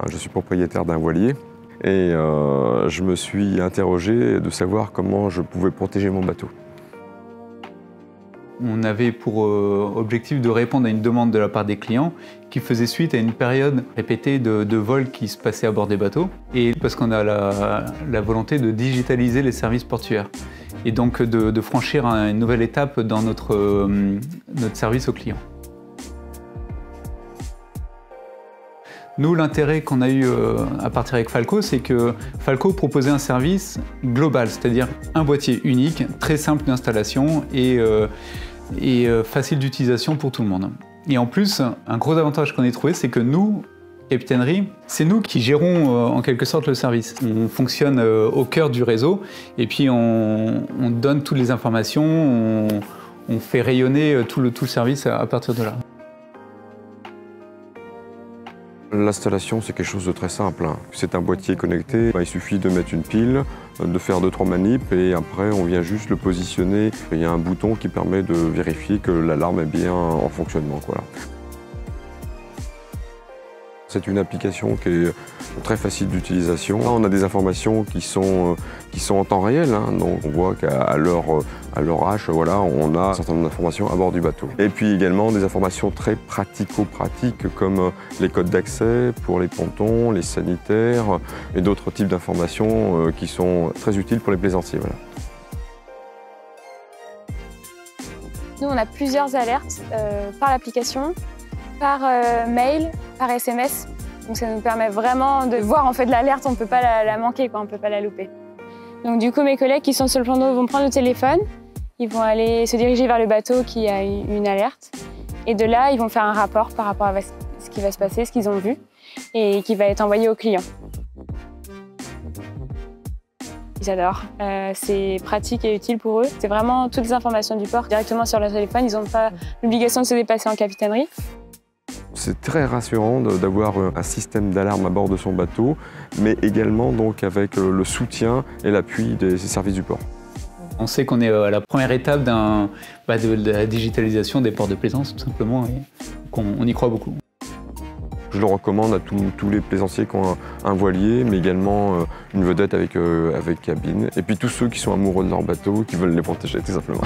Je suis propriétaire d'un voilier et je me suis interrogé de savoir comment je pouvais protéger mon bateau. On avait pour objectif de répondre à une demande de la part des clients qui faisait suite à une période répétée de vols qui se passaient à bord des bateaux et parce qu'on a la volonté de digitaliser les services portuaires et donc de franchir une nouvelle étape dans notre service aux clients. Nous, l'intérêt qu'on a eu à partir avec Falco, c'est que Falco proposait un service global, c'est-à-dire un boîtier unique, très simple d'installation et facile d'utilisation pour tout le monde. Et en plus, un gros avantage qu'on ait trouvé, c'est que nous, Capitainerie, c'est nous qui gérons en quelque sorte le service. On fonctionne au cœur du réseau et puis on donne toutes les informations, on fait rayonner tout le service à partir de là. L'installation, c'est quelque chose de très simple. C'est un boîtier connecté, il suffit de mettre une pile, de faire 2-3 manips et après on vient juste le positionner. Il y a un bouton qui permet de vérifier que l'alarme est bien en fonctionnement. C'est une application qui est très facile d'utilisation. On a des informations qui sont en temps réel, donc on voit qu'à l'heure H, on a un certain nombre d'informations à bord du bateau. Et puis également des informations très pratico-pratiques comme les codes d'accès pour les pontons, les sanitaires et d'autres types d'informations qui sont très utiles pour les plaisanciers. Nous, on a plusieurs alertes par l'application, par mail, par SMS. Donc ça nous permet vraiment de voir en fait l'alerte, on ne peut pas la manquer, on ne peut pas la louper. Donc du coup, mes collègues qui sont sur le plan d'eau vont prendre le téléphone, ils vont aller se diriger vers le bateau qui a une alerte. Et de là, ils vont faire un rapport par rapport à ce qui va se passer, ce qu'ils ont vu, et qui va être envoyé au client. Ils adorent. C'est pratique et utile pour eux. C'est vraiment toutes les informations du port directement sur leur téléphone. Ils n'ont pas l'obligation de se déplacer en capitainerie. C'est très rassurant d'avoir un système d'alarme à bord de son bateau, mais également donc avec le soutien et l'appui des services du port. On sait qu'on est à la première étape de la digitalisation des ports de plaisance, tout simplement, et qu'on y croit beaucoup. Je le recommande à tous les plaisanciers qui ont un voilier, mais également une vedette avec cabine, et puis tous ceux qui sont amoureux de leur bateau, qui veulent les protéger tout simplement.